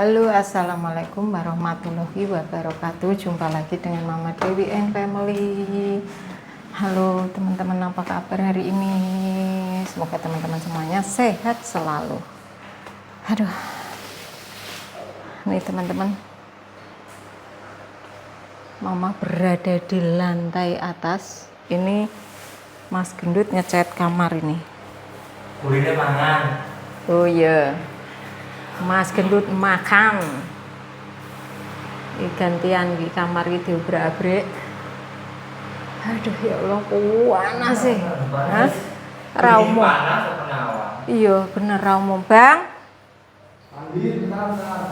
Halo, assalamualaikum warahmatullahi wabarakatuh. Jumpa lagi dengan Mama Dewi and Family. Halo teman-teman, apa kabar hari ini? Semoga teman-teman semuanya sehat selalu. Aduh, nih teman-teman, Mama berada di lantai atas. Ini Mas Gendut ngecat kamar ini. Kulitnya mangan. Oh iya, Mas Gendut makan. Gantian di kamar itu diobrak-abrik. Aduh ya Allah, panas sih. Hah? Raumo. Iya bener raumo, Bang.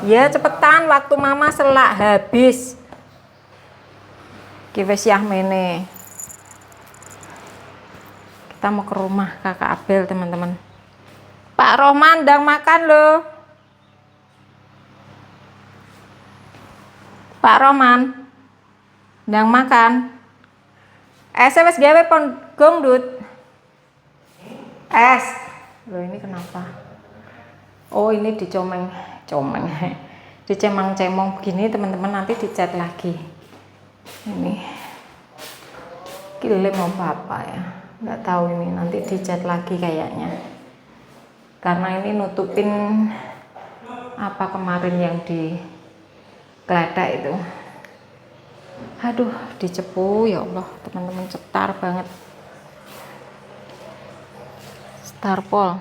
Ya cepetan, waktu Mama selak habis. Ki wis yah mene. Kita mau ke rumah Kakak Abel, teman-teman. Pak Rohman ndang makan loh. Pak Rohman ndang makan. Es gawe pon gongdut. Es. Loh ini kenapa? Oh ini dicomeng. Dicemang-cemong begini teman-teman, nanti dicat lagi. Ini kilem apa ya? Nggak tahu ini, nanti dicat lagi kayaknya. Karena ini nutupin apa kemarin yang digeletak itu. Aduh, dicepu ya Allah, teman-teman, cetar banget. Starpol.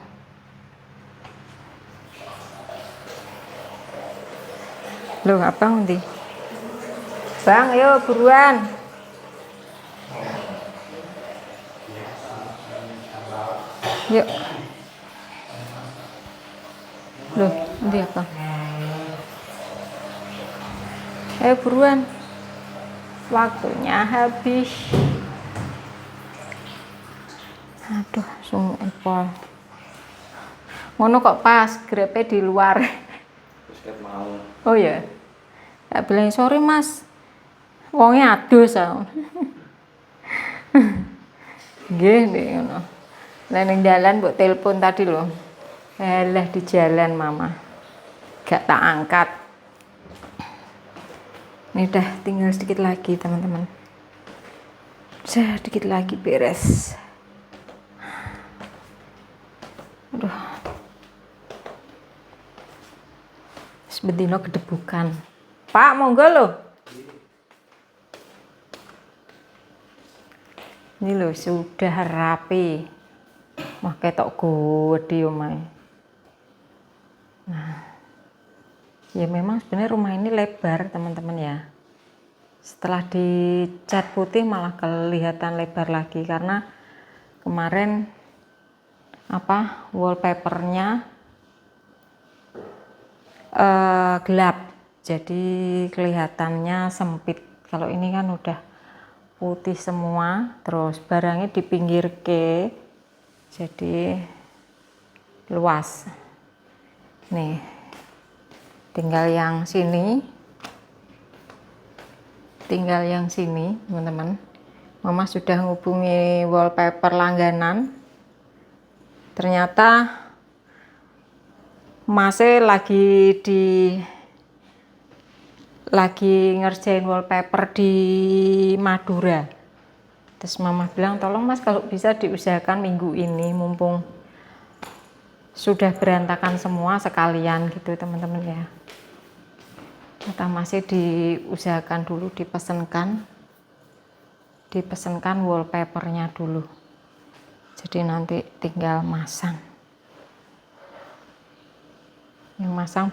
Loh, apa nanti? Bang, ayo buruan. Yuk. Loh, nanti apa? Ayo buruan. Waktunya habis. Aduh, sungguh empol. Ngono kok pas grepe di luar. Mau. Oh ya. Tak bilang sorry Mas. Wonge adus ah. Nggih nek ngono. Lah ning dalan mbok telepon tadi lho. Alah di jalan Mama. Gak tak angkat. Ini udah tinggal sedikit lagi teman-teman. Sedikit lagi beres. Aduh. Sebetino kedebukan. Pak monggo loh. Ini loh sudah rapi. Mah ketok gede omahe. Nah. Ya memang sebenarnya rumah ini lebar teman-teman ya. Setelah dicat putih malah kelihatan lebar lagi karena kemarin wallpapernya gelap, jadi kelihatannya sempit. Kalau ini kan udah putih semua, terus barangnya di pinggir ke, jadi luas. Nih, tinggal yang sini, teman-teman. Mama sudah menghubungi wallpaper langganan. Ternyata Masnya lagi ngerjain wallpaper di Madura. Terus Mama bilang, tolong Mas kalau bisa diusahakan minggu ini, mumpung sudah berantakan semua sekalian gitu teman-teman ya. Kata Masnya diusahakan dulu, dipesankan wallpapernya dulu. Jadi nanti tinggal masang. Yang masang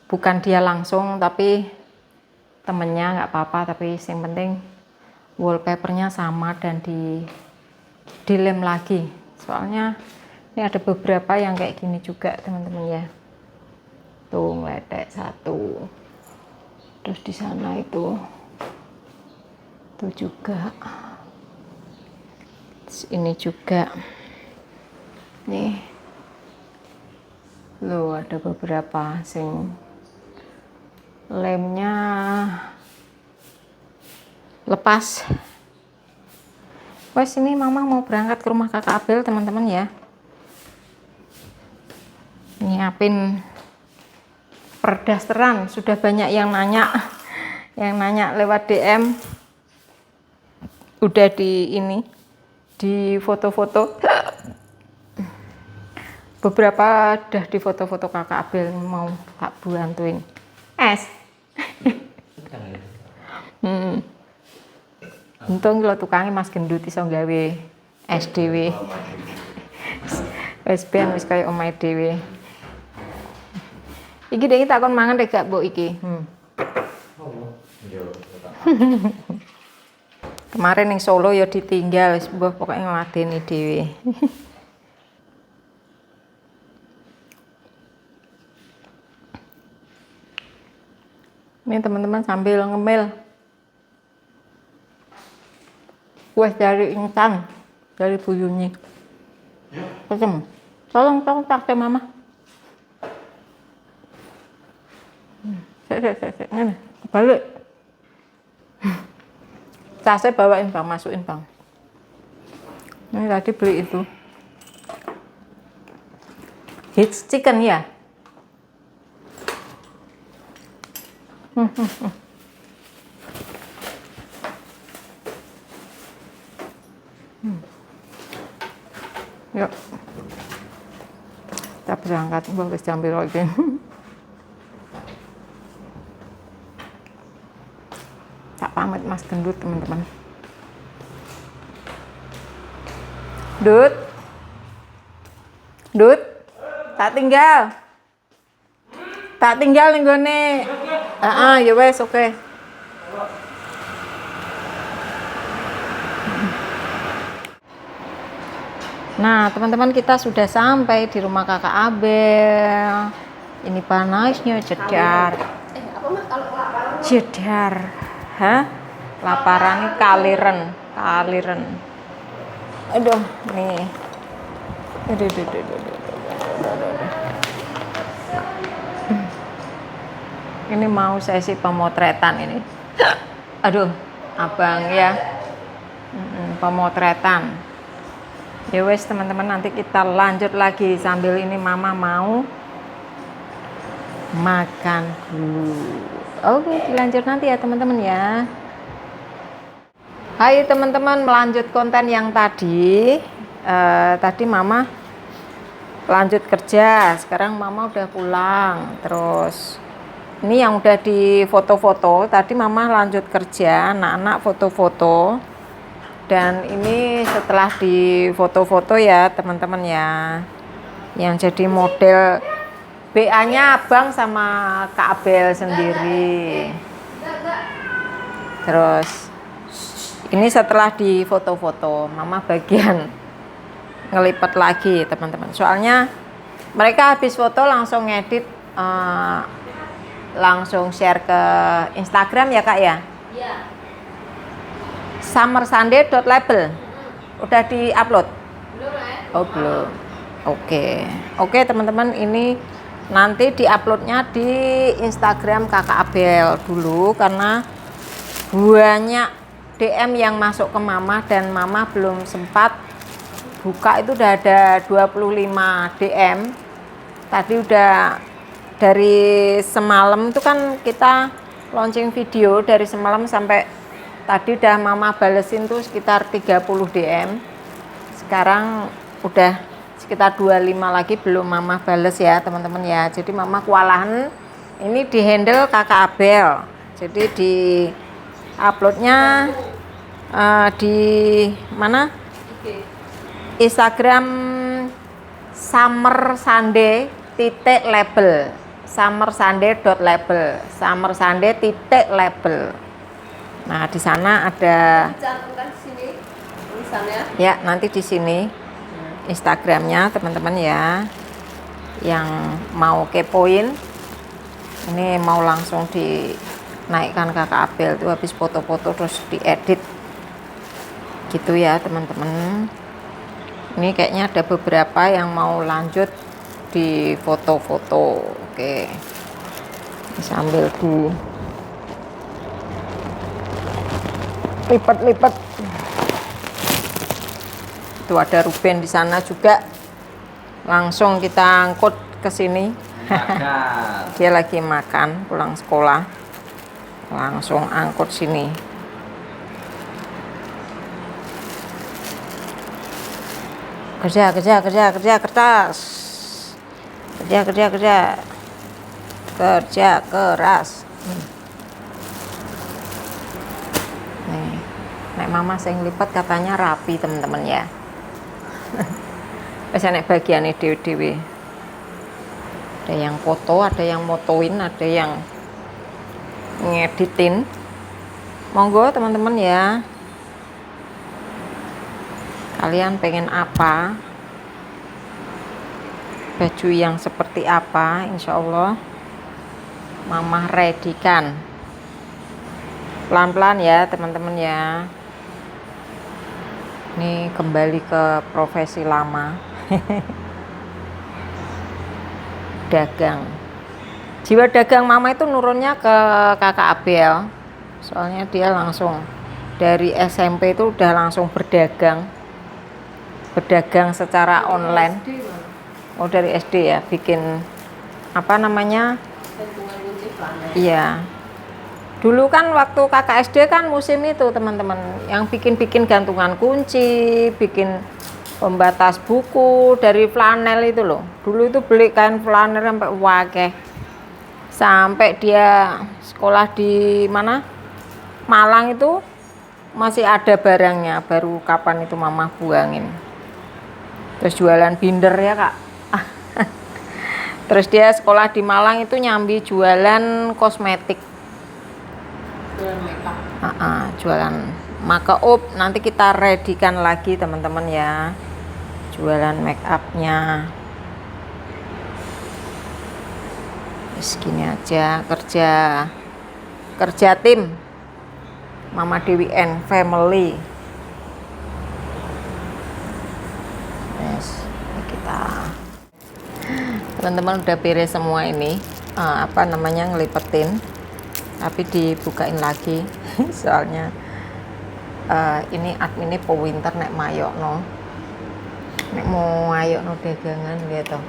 bukan dia langsung, tapi temennya, nggak apa-apa, tapi yang penting wallpapernya sama dan dilem lagi. Soalnya ini ada beberapa yang kayak gini juga teman-teman ya. Tuh ngeletek satu. Terus di sana itu juga. Terus ini juga. Nih. Loh, ada beberapa sing lemnya lepas. Wes ini Mama mau berangkat ke rumah Kakak Abel teman-teman ya. nyiapin perdasteran. Sudah banyak yang nanya lewat DM, udah di foto-foto. Beberapa udah di foto-foto kakak Abel, mau tak bantuin es. Untung kalau tukangnya Mas Gendut iso gawe es dhewe. Wis ben wis kaya omahe dhewe. Iki dek takon mangan rek gak mbok iki. Kemarin ning Solo ya ditinggal wis mbah pokoke ngladeni dhewe. Ini teman-teman sambil ngemil kue dari instan dari Bu Yuni. Pesen, tolong tak mama. Ini balik. Tasnya bawain bang, masukin bang. Ini tadi beli itu. Hits chicken ya. Yuk. Kita berangkat, bagus jambil lagi. Tak pamit Mas Gendut teman-teman. Dut, tak tinggal nih gone. Ya wes oke. Nah teman-teman, kita sudah sampai di rumah kakak Abel. Ini panasnya jedar. Hah? Laparan nih kaliren. Aduh, nih. Aduh. Ini mau sesi pemotretan ini. Aduh, abang ya. Pemotretan. Ya wes teman-teman, nanti kita lanjut lagi sambil ini mama mau makan dulu. Oke, dilanjut nanti ya teman-teman ya. Hai teman-teman, melanjut konten yang tadi. Tadi mama lanjut kerja, sekarang mama udah pulang. Terus ini yang udah di foto-foto, tadi mama lanjut kerja, anak-anak foto-foto. Dan ini setelah di foto-foto ya teman-teman ya, yang jadi model BA-nya abang sama Kak Abel sendiri. Terus ini setelah di foto-foto, mama bagian ngelipet lagi teman-teman. Soalnya mereka habis foto langsung ngedit, langsung share ke Instagram ya kak ya? Iya. summersunday.label udah di-upload? Belum ya? Oh belum. Oke teman-teman, ini nanti di-uploadnya di Instagram kakak Abel dulu karena banyak DM yang masuk ke mama dan mama belum sempat buka. Itu udah ada 25 DM tadi, udah dari semalam itu kan kita launching video, dari semalam sampai tadi udah mama balesin tuh sekitar 30 DM. Sekarang udah sekitar 25 lagi belum mama bales ya teman-teman ya. Jadi mama kewalahan, ini di handle kakak Abel. Jadi di uploadnya di mana? Instagram summersunday.label, summersunday.label, summersunday.label. Nah, di sana ada dicantumkan di sini tulisannya. Ya, nanti di sini Instagramnya teman-teman ya. Yang mau kepoin, ini mau langsung dinaikkan kakak Abel tuh habis foto-foto terus diedit. Gitu ya, teman-teman. Ini kayaknya ada beberapa yang mau lanjut di foto-foto. Oke. Sambil di lipat-lipat. Itu ada Ruben di sana juga. Langsung kita angkut ke sini. Makan. Dia lagi makan pulang sekolah. Langsung angkut sini. Kerja kertas. Kerja keras. Nih, nek mama sing lipat katanya rapi teman-teman ya. Wis nek bagiane dhewe-dhewe. Ada yang foto, ada yang motoin, ada yang ngeditin. Monggo teman-teman ya. Kalian pengen apa? Baju yang seperti apa? Insya Allah mama ready-kan. Pelan-pelan ya teman-teman ya. Ini kembali ke profesi lama. Dagang. Jiwa dagang mama itu nurunnya ke kakak Abel. Soalnya dia langsung dari SMP itu udah langsung berdagang secara online. SD mana? Oh dari SD ya, bikin apa namanya? Gantungan kunci planet. Iya. Dulu kan waktu kakak SD kan musim itu teman-teman, yang bikin gantungan kunci, bikin pembatas buku dari flanel itu loh. Dulu itu beli kain flanel sampai wakeh. Sampai dia sekolah di mana? Malang itu masih ada barangnya, baru kapan itu mama buangin. Terus jualan binder ya kak. Terus dia sekolah di Malang itu nyambi jualan kosmetik. Jualan makeup. Jualan makeup. Nanti kita ready-kan lagi teman-teman ya. Jualan make upnya. Segini aja kerja tim Mama Dewi and Family. Yes, ini kita teman-teman udah beres semua ini. Apa namanya, ngelipetin, tapi dibukain lagi. Soalnya ini adminnya pewinter nek mayokno, nek mau mayokno dagangan gitu.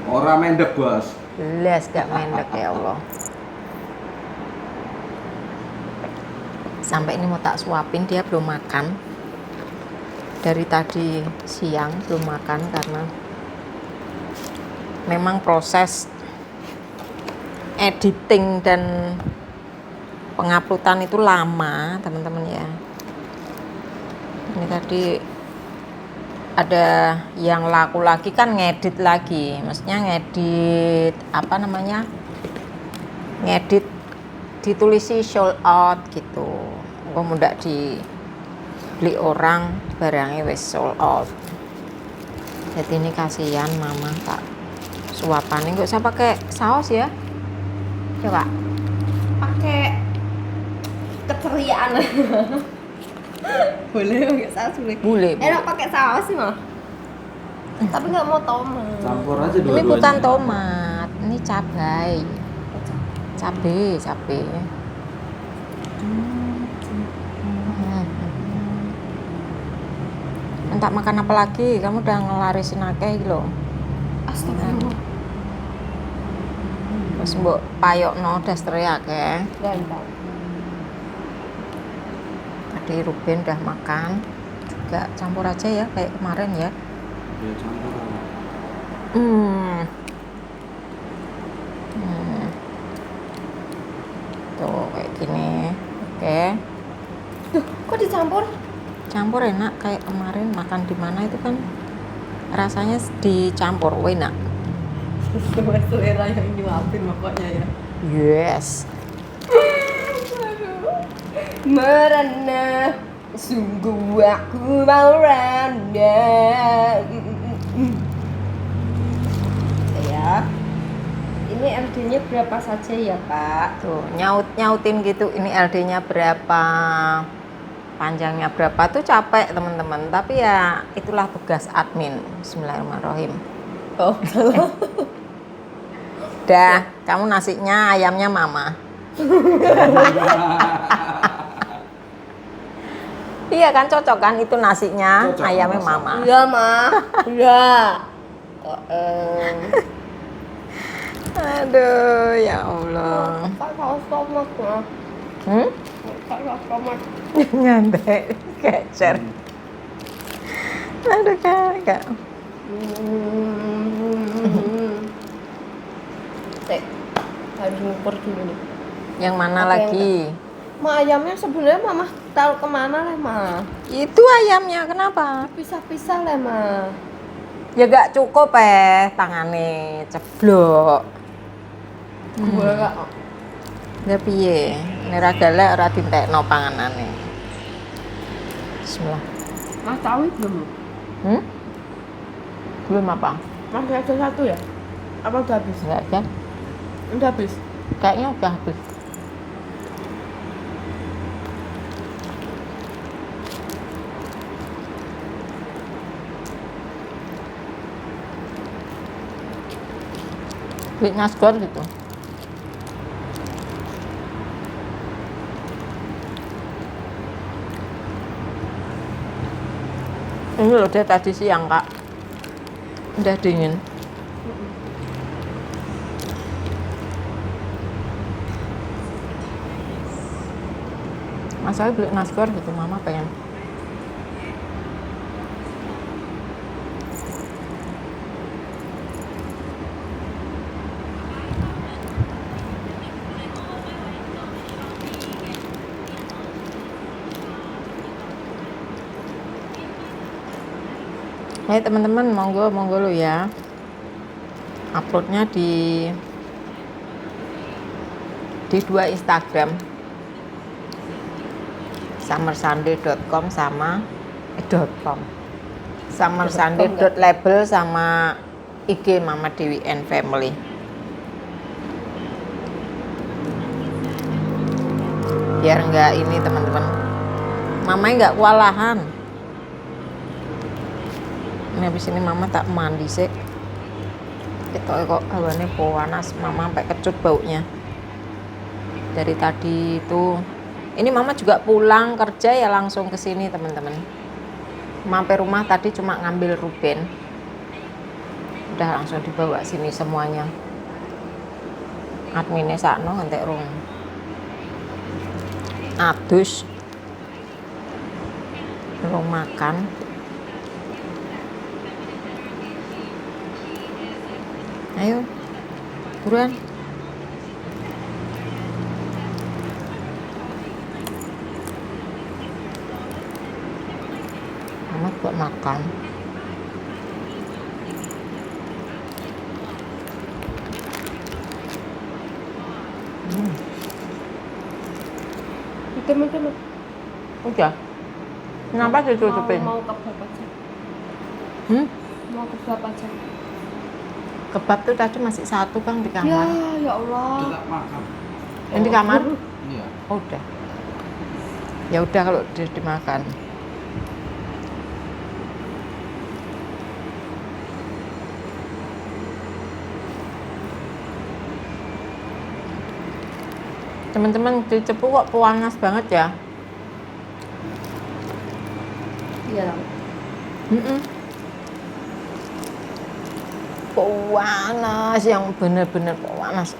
Orang mendek bos. Les gak mendek ya Allah. Sampai ini mau tak suapin, dia belum makan. Dari tadi siang belum makan karena memang proses editing dan penguploadan itu lama teman-teman ya. Ini tadi ada yang laku lagi kan ngedit lagi, maksudnya ngedit apa namanya, ngedit ditulisi sold out gitu. Kok mudah dibeli orang, barangnya wes sold out. Jadi ini kasihan mama, tak suapanin, nggak usah pakai saus ya, coba Pakai keceriaan. Boleh pakai saus boleh. boleh. Enak pakai saus sih mah. Tapi nggak mau tomat. Campur aja Ini dua-duanya. bukan tomat, ini cabai. Cabai. Entah makan apa lagi? Kamu udah ngelarisin akeh iki lho. Astagfirullah. Wis mbok payokno dastere akeh. Gampang. Tadi Ruben udah makan. Juga campur aja ya kayak kemarin ya. Ya campur. Tuh kayak gini. Oke. Duh, kok dicampur? Campur enak kayak kemarin makan di mana itu kan rasanya dicampur enak. Sesuai selera yang nyuapin pokoknya ya. Yes. Merana, sungguh aku merana. Ya, ini LD-nya berapa saja ya Pak? Tuh nyautin gitu, ini LD-nya berapa, panjangnya berapa, tuh capek teman-teman, tapi ya itulah tugas admin. Bismillahirrahmanirrahim. Oh, salah. Dah, kamu nasinya, ayamnya mama. Iya kan, cocok kan, itu nasinya, Cocok, ayamnya masak. mama. Iya, Ma. Iya. Aduh, ya Allah. Kak saus tomat ya. Kak saus tomat. Nyantai, kecer. Aduh, Kak. Harus ngukur dulu nih. Yang mana Apa lagi? Ma, ayamnya sebenarnya mama taruh kemana lah, Ma? Itu ayamnya, kenapa? Pisah-pisah lah, Ma. Ya gak cukup tangane ceblok. Gue gak. Ya piye? Ini ra galak ora dintekno panganane. Bismillah. Mas tahu belum? Belum apa? Masih ada satu ya? Apa udah habis? Enggak ada. Udah habis. Kayaknya udah habis. Beli nasgor gitu. Ini loh dia tadi siang, Kak. Udah dingin. Masalah beli nasgor gitu, Mama pengen. Hai teman-teman, monggo lo ya. Uploadnya di 2 Instagram, summersunday.com sama .com, summersunday.label sama IG Mama Dewi and Family. Biar enggak ini teman-teman, mamanya enggak kewalahan. Ini habis ini Mama tak mandi sih. Itu kok hawane panas, Mama sampai kecut baunya. Dari tadi itu, ini Mama juga pulang kerja ya langsung ke sini teman-teman. Mampir rumah tadi cuma ngambil ruben. Udah langsung dibawa sini semuanya. Adminnya sakno ngantek rung. Adus. Belum makan. Ayo, buruan. Mama buat makan. Teman-teman. Udah. Kenapa ditutupin? Mau kebab aja. Mau kebab aja. Kebab tuh tadi masih satu Bang di kamar. Ya Allah. Tidak makan. Yang di kamar? Iya. Oh, udah. Ya udah kalau dimakan. Teman-teman di Cepu kok panas banget ya? Iya. Panas yang bener-bener panas.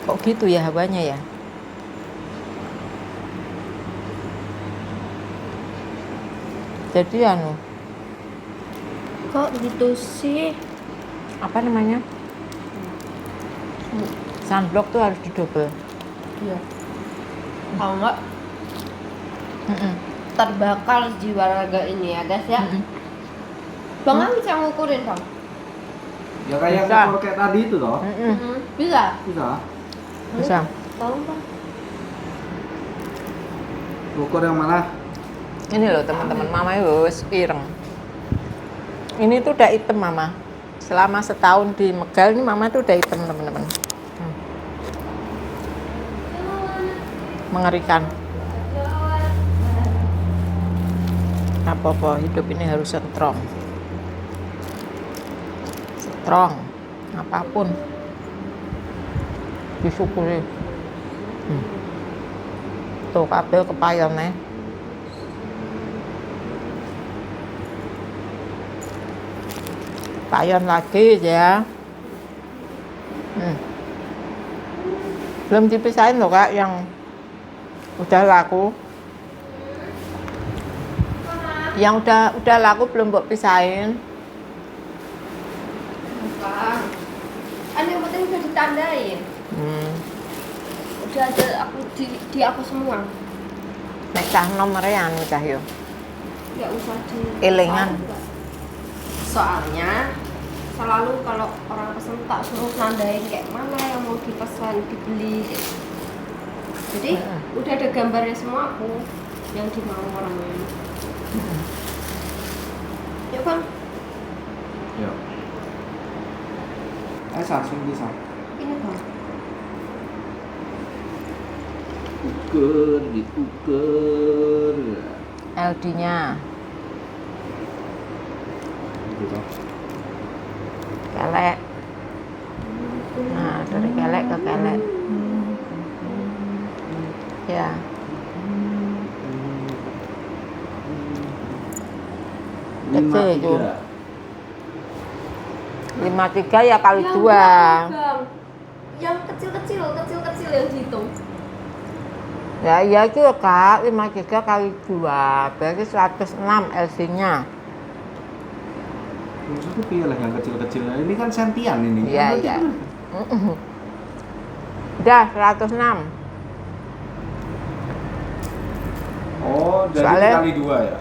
Kok gitu ya hawanya ya? Jadi anu, Kok gitu sih? apa namanya? Sunblock tuh harus didobel. Iya. Kalau enggak terbakar jiwa raga ini ya guys ya. Bang bisa ngukurin Bang? Ya kayak Bisa. ngekor kayak tadi itu toh. Bisa? Bisa. Bisa. Tolong Bang. Ukur yang mana? Ini loh teman-teman, Mama wis ireng. Ini tuh udah hitam Mama. Selama setahun di Megal ini Mama tuh udah hitam teman-teman. Mengerikan. Apa-apa hidup ini harus strong. Strong. Apapun disyukuri. Tuh kabel kepayane. Payon lagi ya. Belum dipisahin loh Kak yang udah laku. Yang udah laku belum Mbok pisahin. Bukan. Kan yang penting udah ditandain. Udah ada aku di aku semua. Nek cah nomornya anu cah yo. Ya usah di Elingan. Soalnya selalu kalau orang pesen tak suruh nandain kayak mana yang mau dipesan dibeli gitu. Jadi udah ada gambarnya semua aku yang dimau orangnya. Yuk Bang, Iya. Langsung bisa. ini Bang. Diukur. LD-nya. Gitu. Kelek. Nah, dari kelek ke kelek. Ya. Kecil itu. 53 ya kali Yang 2. Bang. Yang kecil-kecil yang dihitung. Ya iya itu Kak, 53 kali 2 berarti 106 LC-nya. Maksudnya pilih yang kecil-kecil. Ini kan sentian ini. Iya, Berarti iya. kan Udah 106. Oh, jadi Soalnya- kali 2 ya?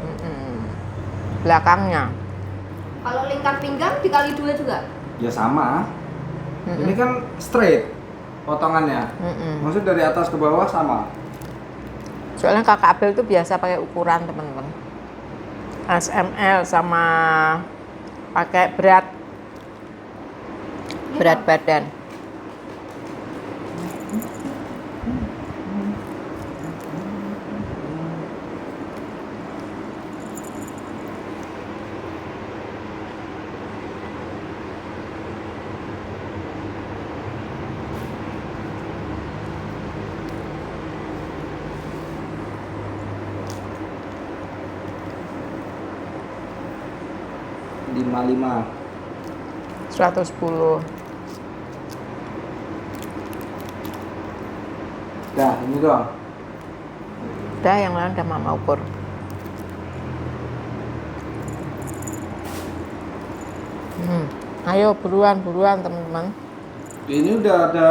Belakangnya. Kalau lingkar pinggang dikali 2 juga. Ya sama. Ini kan straight potongannya. Maksudnya dari atas ke bawah sama. Soalnya Kakak Abel itu biasa pakai ukuran teman-teman. SML sama pakai berat badan. lima 110. Dah, ini doang. Udah yang lain udah mama ukur. Ayo buruan teman-teman. Ini udah ada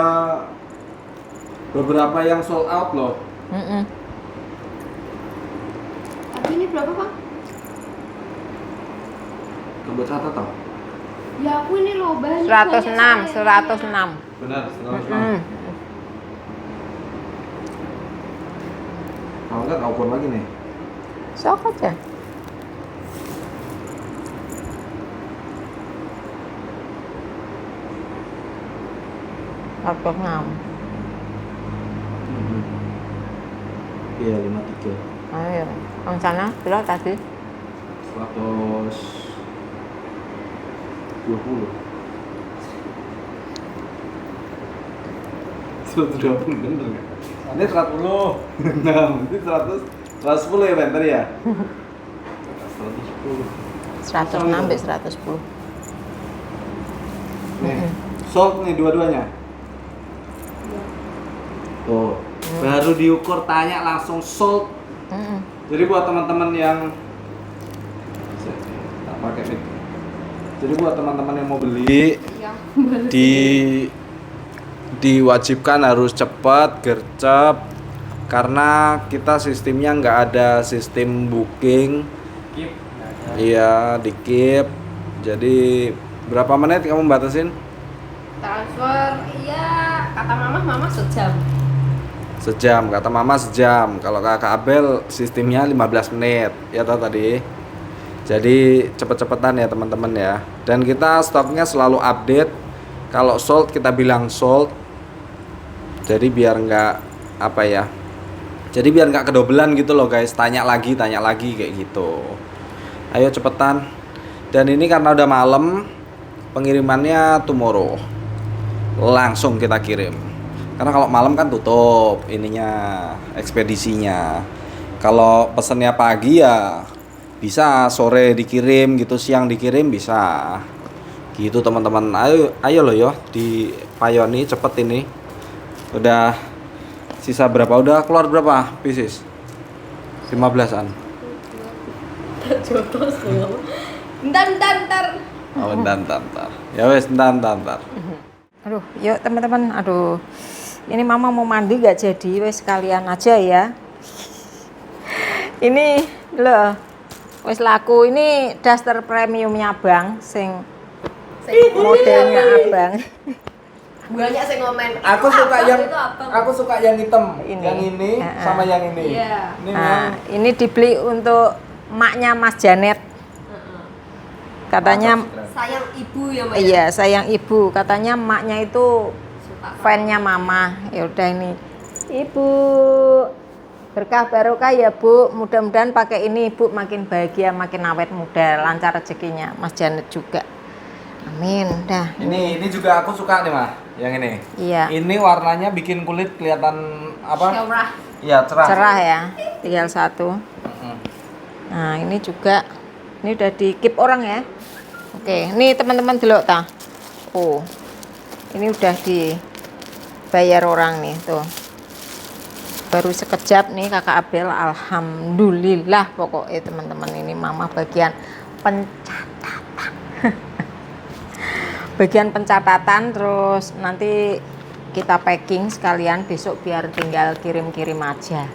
beberapa yang sold out loh. Tapi ini berapa Bang? Coba catat tau. Ya aku ini loh banyak. 106. Benar, 106. Kalau enggak kau ukur lagi nih. Sok aja. Satu 6. Iya, 53. Ayo, yang sana berapa tadi? 120. 120 bener nggak? Ini 110. Nah, ini 110 ya Ben tadi ya? 110. 106 sampai 110. Nih, sold nih dua-duanya. Tuh, baru diukur tanya langsung sold. Jadi buat teman-teman yang tak pakai mic. Jadi buat teman-teman yang mau beli Iya. diwajibkan harus cepat, gercep, karena kita sistemnya nggak ada sistem booking. Iya, di keep. Jadi berapa menit kamu batasin? Transfer iya kata mama sejam. Sejam, kata mama sejam. Kalau kakak Abel sistemnya 15 menit. Ya tahu tadi. Jadi cepet-cepetan ya teman-teman ya. Dan kita stoknya selalu update. Kalau sold kita bilang sold. Jadi biar nggak apa ya. Jadi biar nggak kedobelan gitu loh guys. Tanya lagi kayak gitu. Ayo cepetan. Dan ini karena udah malam, pengirimannya tomorrow. Langsung kita kirim. Karena kalau malam kan tutup ininya, ekspedisinya. Kalau pesennya pagi ya bisa sore dikirim gitu, siang dikirim bisa. Gitu teman-teman, ayo loh yo dipayoni cepet ini. Udah sisa berapa? Udah keluar berapa pieces? 15-an. Jotos loh. Ntar. Oh, ntar. Ya wes, ntar. Aduh, yuk teman-teman. Aduh, ini mama mau mandi gak jadi, wes sekalian aja ya. Ini loh, wes laku. Ini daster premiumnya Abang, sing modelnya Abang. Banyak sih ngomen. Aku "Itu suka abang, yang itu abang." yang hitam, Ini. yang ini sama yang ini. Iya. Ini Nah, ini dibeli untuk maknya Mas Janet. Katanya, Sayang ibu ya, Mbak. iya sayang ibu. Katanya maknya itu Suka. fannya mama. Ya udah ini, ibu berkah barokah ya bu. Mudah-mudahan pakai ini ibu makin bahagia, makin awet muda, lancar rezekinya. Mas Janet juga. Amin. Dah. Ini juga aku suka nih mah, yang ini. Iya. Ini warnanya bikin kulit kelihatan apa? Syawrah. Iya cerah. Cerah ya. Tinggal satu. Nah ini juga, ini udah di keep orang ya. Oke, ini teman-teman delok ta. Oh, ini udah dibayar orang nih tuh. Baru sekejap nih kakak Abel, alhamdulillah pokoknya teman-teman. Ini mama bagian pencatatan. Bagian pencatatan, terus nanti kita packing sekalian besok biar tinggal kirim-kirim aja.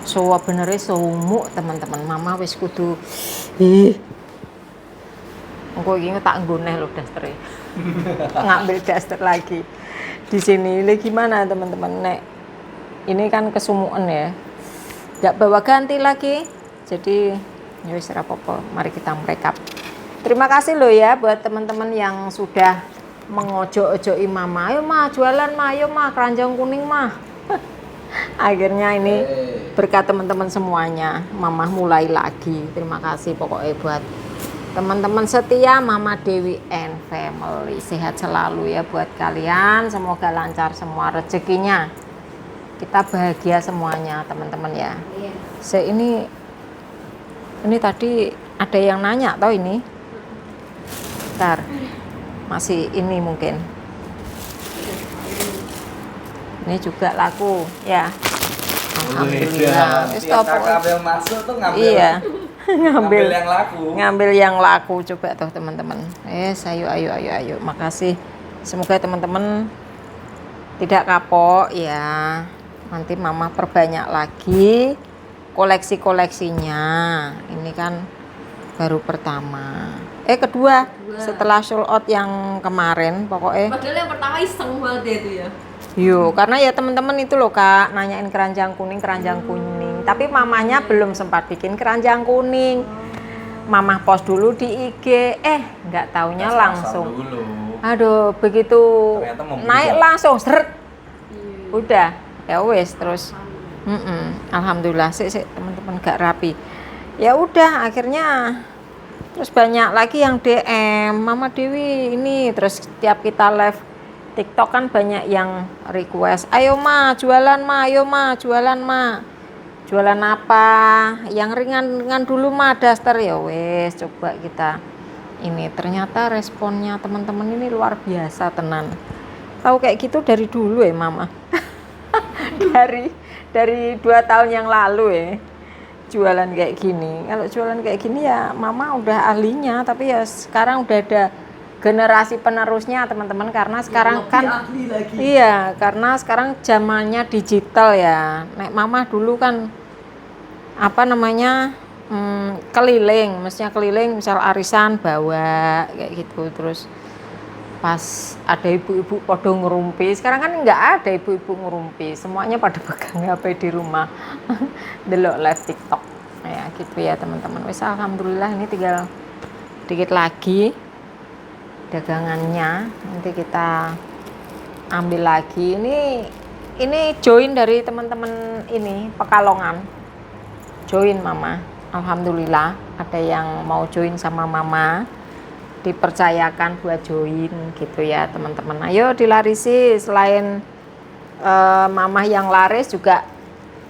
So benernya sumuk teman-teman, mama wis kudu engko iki tak nggoneh lho daster. Ngambil daster lagi. Di sini ini gimana teman-teman, nek ini kan kesumukan ya. Enggak bawa ganti lagi. Jadi ya wis ora apa-apa, mari kita merekap. Terima kasih loh ya buat teman-teman yang sudah mengojo-ojoki mama. Ayo mah jualan mah, ayo mah keranjang kuning mah. Akhirnya ini berkat teman-teman semuanya, mama mulai lagi. Terima kasih pokoknya buat teman-teman setia Mama Dewi and Family. Sehat selalu ya buat kalian, semoga lancar semua rezekinya. Kita bahagia semuanya teman-teman ya. Iya. Ini tadi ada yang nanya tau ini. Bentar. Masih ini mungkin. Ini juga laku ya. Alhamdulillah. Wis Setiap topo. kakak Abel masuk tuh ngambil. Iya. Ngambil yang laku. Ngambil yang laku coba tuh teman-teman. Ayo. Makasih. Semoga teman-teman tidak kapok ya. Nanti mama perbanyak lagi koleksi-koleksinya. Ini kan baru pertama. Kedua. Setelah sold out yang kemarin pokoknya. Padahal yang pertama iseng banget ya itu ya. Yo, karena ya teman-teman itu loh Kak, nanyain keranjang kuning. Tapi mamanya belum sempat bikin keranjang kuning. Mama post dulu di IG, nggak taunya langsung. Dulu. Aduh, begitu Ternyata membludak. naik langsung, seret. Udah, ya wes terus. Alhamdulillah sih teman-teman gak rapi. Ya udah, akhirnya terus banyak lagi yang DM, Mama Dewi ini. Terus setiap kita live TikTok kan banyak yang request, ayo ma jualan ma, ayo ma jualan ma. Jualan apa? Yang ringan-ringan dulu ma, daster. Ya wes, coba kita ini. Ternyata responnya teman-teman ini luar biasa tenan. Tahu kayak gitu dari dulu ya mama. dari 2 tahun yang lalu ya. Jualan kayak gini. Kalau jualan kayak gini ya mama udah ahlinya, tapi ya sekarang udah ada generasi penerusnya teman-teman, karena sekarang kan iya, karena sekarang zamannya digital ya. Nek mama dulu kan apa namanya keliling, mestinya keliling misal arisan bawa kayak gitu. Terus pas ada ibu-ibu pada ngerumpi, sekarang kan nggak ada ibu-ibu ngerumpi, semuanya pada pegang HP di rumah delok live TikTok ya gitu ya teman-teman. Wes alhamdulillah ini tinggal dikit lagi dagangannya, nanti kita ambil lagi. Ini join dari teman-teman ini Pekalongan, join mama. Alhamdulillah ada yang mau join sama mama, dipercayakan buat join gitu ya teman-teman. Ayo dilarisi, selain mama yang laris juga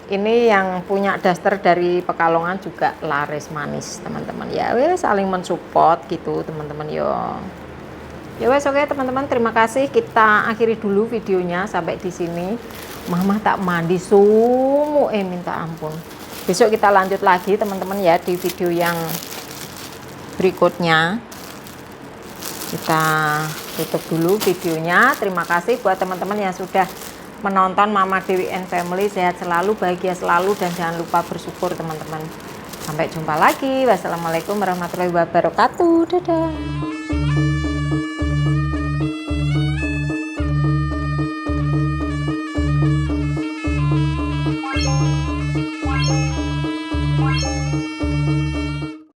ini yang punya daster dari Pekalongan juga laris manis teman-teman ya. Saling mensupport gitu teman-teman yo. Ya wes, oke teman-teman, terima kasih. Kita akhiri dulu videonya sampai di sini. Mama tak mandi sumu, minta ampun. Besok kita lanjut lagi teman-teman ya di video yang berikutnya. Kita tutup dulu videonya. Terima kasih buat teman-teman yang sudah menonton Mama Dewi and Family. Sehat selalu, bahagia selalu, dan jangan lupa bersyukur teman-teman. Sampai jumpa lagi. Wassalamualaikum warahmatullahi wabarakatuh. Dadah.